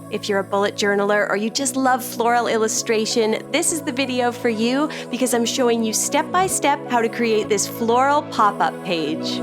If you're a bullet journaler or you just love floral illustration, this is the video for you because I'm showing you step by step how to create this floral pop-up page.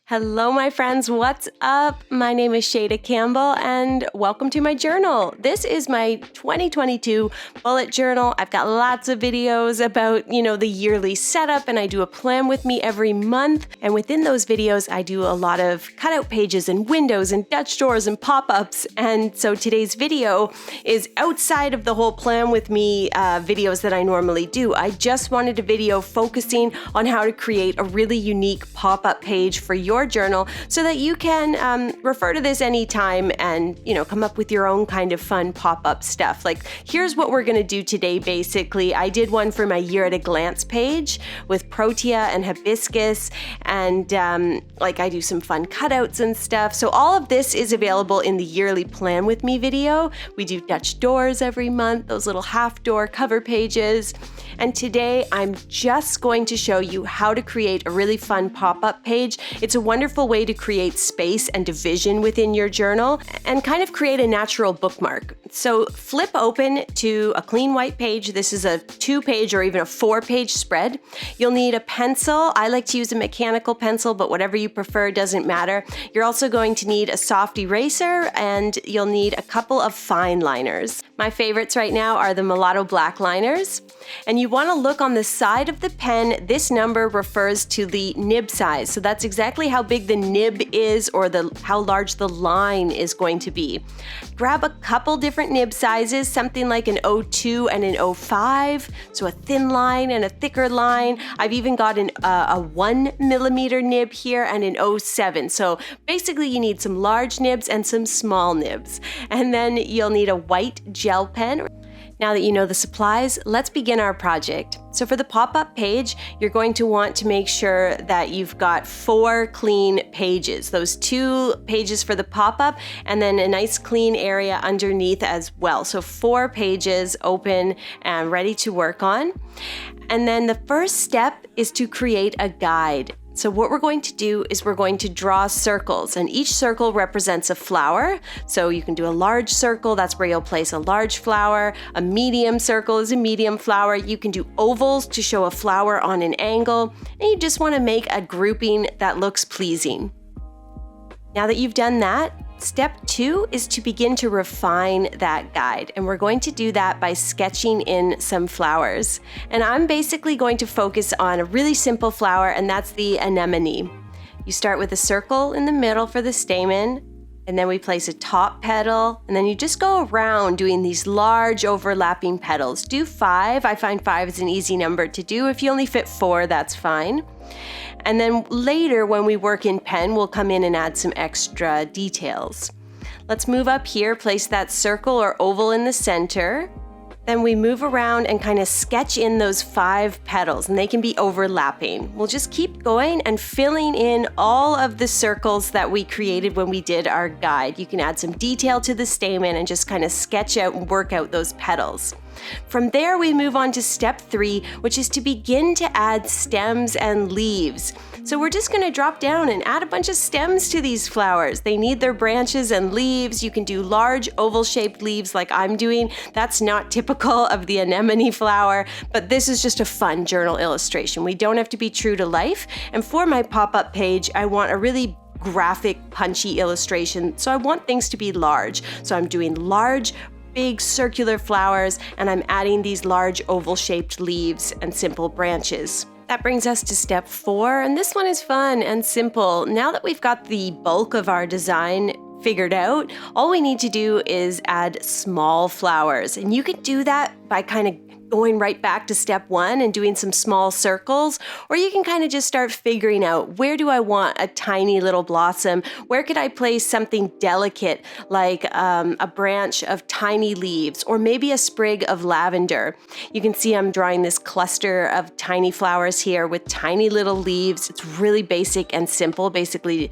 Hello, my friends. What's up? My name is Shada Campbell, and welcome to my journal. This is my 2022 bullet journal. I've got lots of videos about, the yearly setup, and I do a plan with me every month. And within those videos, I do a lot of cutout pages and windows and Dutch doors and pop-ups. And so today's video is outside of the whole plan with me videos that I normally do. I just wanted a video focusing on how to create a really unique pop-up page for your journal so that you can refer to this anytime and come up with your own kind of fun pop-up stuff. Like, here's what we're gonna do today. Basically, I did one for my year at a glance page with protea and hibiscus, and I do some fun cutouts and stuff. So all of this is available in the yearly plan with me video. We do Dutch doors every month, those little half door cover pages. And today I'm just going to show you how to create a really fun pop-up page. It's a wonderful way to create space and division within your journal and kind of create a natural bookmark. So flip open to a clean white page. This is a 2-page or even a 4-page spread. You'll need a pencil. I like to use a mechanical pencil, but whatever you prefer doesn't matter. You're also going to need a soft eraser, and you'll need a couple of fine liners. My favorites right now are the Mulatto black liners. And you want to look on the side of the pen. This number refers to the nib size. So that's exactly how big the nib is, or how large the line is going to be. Grab a couple different nib sizes, something like an 02 and an 05, so a thin line and a thicker line. I've even got a 1 millimeter nib here and an 07. So basically you need some large nibs and some small nibs. And then you'll need a white gel pen. Now that you know the supplies, let's begin our project. So for the pop-up page, you're going to want to make sure that you've got 4 clean pages. Those 2 pages for the pop-up and then a nice clean area underneath as well. So 4 pages open and ready to work on. And then the first step is to create a guide. So what we're going to do is we're going to draw circles, and each circle represents a flower. So you can do a large circle, that's where you'll place a large flower. A medium circle is a medium flower. You can do ovals to show a flower on an angle, and you just want to make a grouping that looks pleasing. Now that you've done that, step 2 is to begin to refine that guide, and we're going to do that by sketching in some flowers. And I'm basically going to focus on a really simple flower, and that's the anemone. You start with a circle in the middle for the stamen, and then we place a top petal, and then you just go around doing these large overlapping petals. Do 5. I find 5 is an easy number to do. If you only fit 4, that's fine. And then later when we work in pen, we'll come in and add some extra details. Let's move up here, place that circle or oval in the center. Then we move around and kind of sketch in those 5 petals, and they can be overlapping. We'll just keep going and filling in all of the circles that we created when we did our guide. You can add some detail to the stamen and just kind of sketch out and work out those petals. From there, we move on to step 3, which is to begin to add stems and leaves. So we're just going to drop down and add a bunch of stems to these flowers. They need their branches and leaves. You can do large oval-shaped leaves like I'm doing. That's not typical of the anemone flower, but this is just a fun journal illustration. We don't have to be true to life. And for my pop-up page, I want a really graphic, punchy illustration. So I want things to be large. So I'm doing large, big circular flowers, and I'm adding these large oval-shaped leaves and simple branches. That brings us to step 4, and this one is fun and simple. Now that we've got the bulk of our design figured out, all we need to do is add small flowers, and you can do that by kind of going right back to step 1 and doing some small circles, or you can kind of just start figuring out, where do I want a tiny little blossom? Where could I place something delicate like a branch of tiny leaves, or maybe a sprig of lavender? You can see I'm drawing this cluster of tiny flowers here with tiny little leaves. It's really basic and simple, basically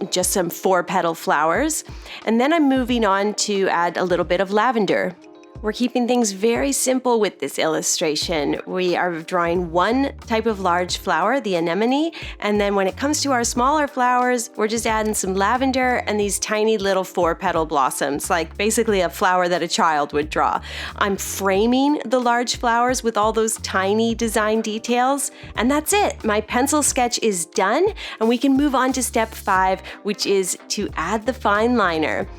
just some 4-petal flowers. And then I'm moving on to add a little bit of lavender. We're keeping things very simple with this illustration. We are drawing one type of large flower, the anemone, and then when it comes to our smaller flowers, we're just adding some lavender and these tiny little 4-petal blossoms, like basically a flower that a child would draw. I'm framing the large flowers with all those tiny design details, and that's it. My pencil sketch is done, and we can move on to step 5, which is to add the fine liner.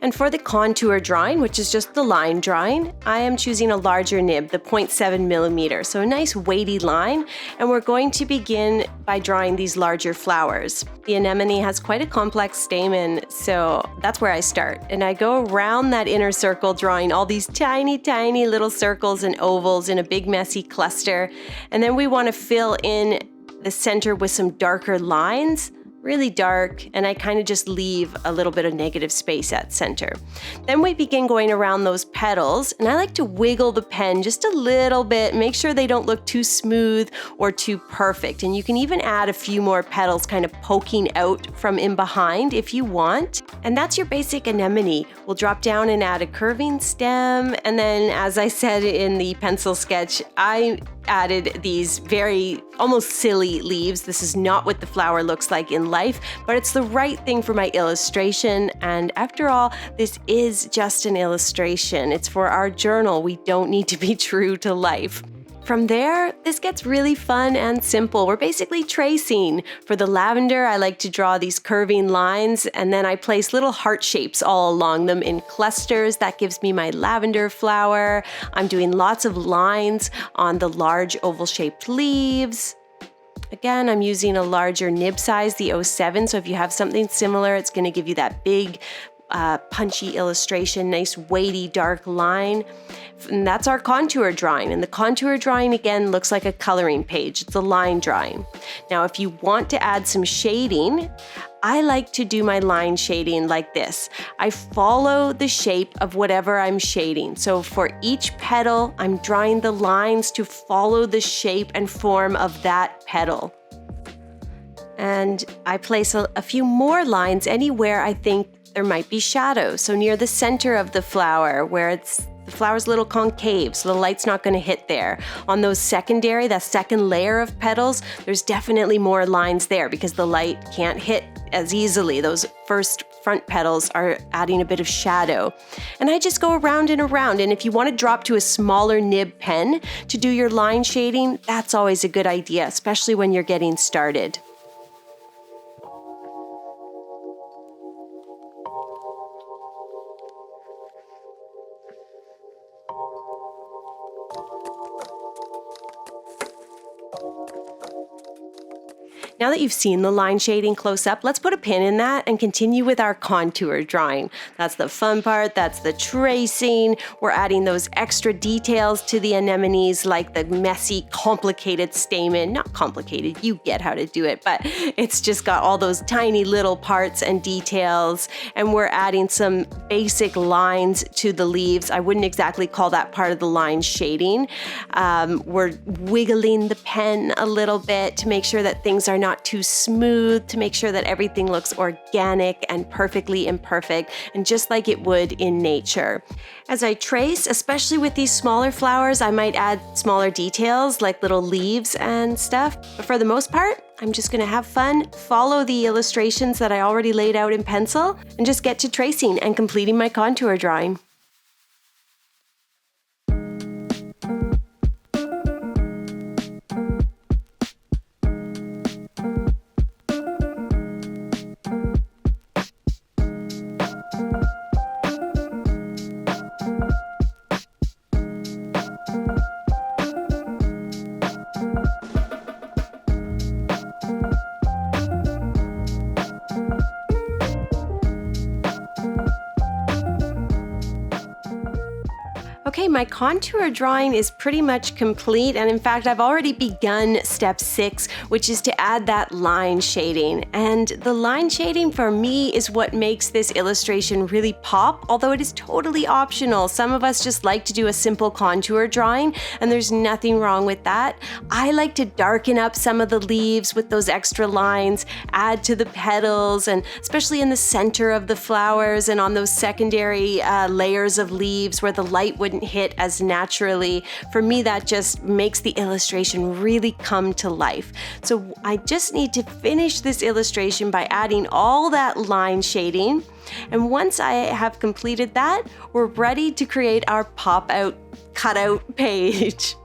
And for the contour drawing, which is just the line drawing, I am choosing a larger nib, the 0.7 millimeter, so a nice weighty line, and we're going to begin by drawing these larger flowers. The anemone has quite a complex stamen, so that's where I start. And I go around that inner circle drawing all these tiny, tiny little circles and ovals in a big messy cluster, and then we want to fill in the center with some darker lines, really dark, and I kind of just leave a little bit of negative space at center. Then we begin going around those petals, and I like to wiggle the pen just a little bit, make sure they don't look too smooth or too perfect. And you can even add a few more petals kind of poking out from in behind if you want. And that's your basic anemone. We'll drop down and add a curving stem, and then as I said in the pencil sketch, I added these very almost silly leaves. This is not what the flower looks like in life, but it's the right thing for my illustration. And after all, this is just an illustration. It's for our journal. We don't need to be true to life. From there, this gets really fun and simple. We're basically tracing. For the lavender, I like to draw these curving lines, and then I place little heart shapes all along them in clusters. That gives me my lavender flower. I'm doing lots of lines on the large oval-shaped leaves. Again, I'm using a larger nib size, the 07, so if you have something similar, it's going to give you that big, punchy illustration, nice weighty dark line. And that's our contour drawing. And the contour drawing again looks like a coloring page. It's a line drawing. Now, if you want to add some shading, I like to do my line shading like this. I follow the shape of whatever I'm shading. So for each petal, I'm drawing the lines to follow the shape and form of that petal. And I place a few more lines anywhere I think there might be shadow. So near the center of the flower where the flower's a little concave, so the light's not going to hit there. On those secondary, that second layer of petals, there's definitely more lines there because the light can't hit as easily. Those first front petals are adding a bit of shadow. And I just go around and around. And if you want to drop to a smaller nib pen to do your line shading, that's always a good idea, especially when you're getting started. Now that you've seen the line shading close up, let's put a pin in that and continue with our contour drawing. That's the fun part, that's the tracing. We're adding those extra details to the anemones, like the messy, complicated stamen. Not complicated, you get how to do it, but it's just got all those tiny little parts and details. And we're adding some basic lines to the leaves. I wouldn't exactly call that part of the line shading. We're wiggling the pen a little bit to make sure that things are not too smooth, to make sure that everything looks organic and perfectly imperfect, and just like it would in nature. As I trace, especially with these smaller flowers, I might add smaller details like little leaves and stuff. But for the most part, I'm just going to have fun, follow the illustrations that I already laid out in pencil, and just get to tracing and completing my contour drawing. Okay, my contour drawing is pretty much complete, and in fact, I've already begun step 6, which is to add that line shading. And the line shading for me is what makes this illustration really pop, although it is totally optional. Some of us just like to do a simple contour drawing, and there's nothing wrong with that. I like to darken up some of the leaves with those extra lines, add to the petals, and especially in the center of the flowers and on those secondary layers of leaves where the light wouldn't hit as naturally. For me, that just makes the illustration really come to life. So I just need to finish this illustration by adding all that line shading. And once I have completed that, we're ready to create our pop-out cutout page.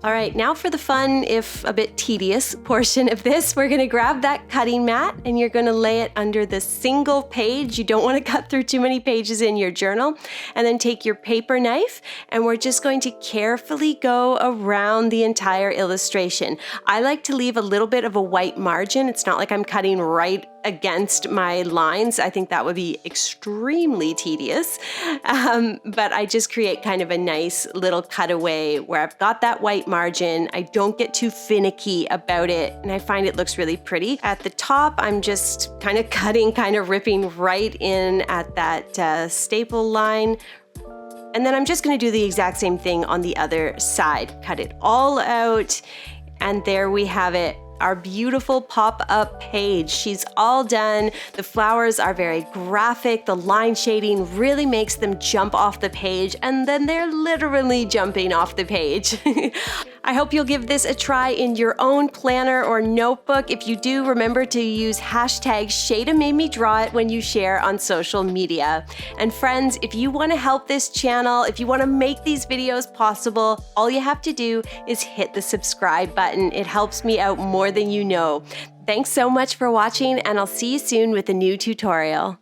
All right, now for the fun, if a bit tedious portion of this, we're gonna grab that cutting mat and you're gonna lay it under the single page. You don't wanna cut through too many pages in your journal. And then take your paper knife and we're just going to carefully go around the entire illustration. I like to leave a little bit of a white margin. It's not like I'm cutting right against my lines. I think that would be extremely tedious. But I just create kind of a nice little cutaway where I've got that white margin. I don't get too finicky about it, and I find it looks really pretty. At the top, I'm just kind of cutting, kind of ripping right in at that staple line. And then I'm just going to do the exact same thing on the other side. Cut it all out, and there we have it. Our beautiful pop-up page. She's all done. The flowers are very graphic. The line shading really makes them jump off the page, and then they're literally jumping off the page. I hope you'll give this a try in your own planner or notebook. If you do, remember to use hashtag ShadaMadeMeDrawIt when you share on social media. And friends, if you want to help this channel, if you want to make these videos possible, all you have to do is hit the subscribe button. It helps me out more than you know. Thanks so much for watching, and I'll see you soon with a new tutorial.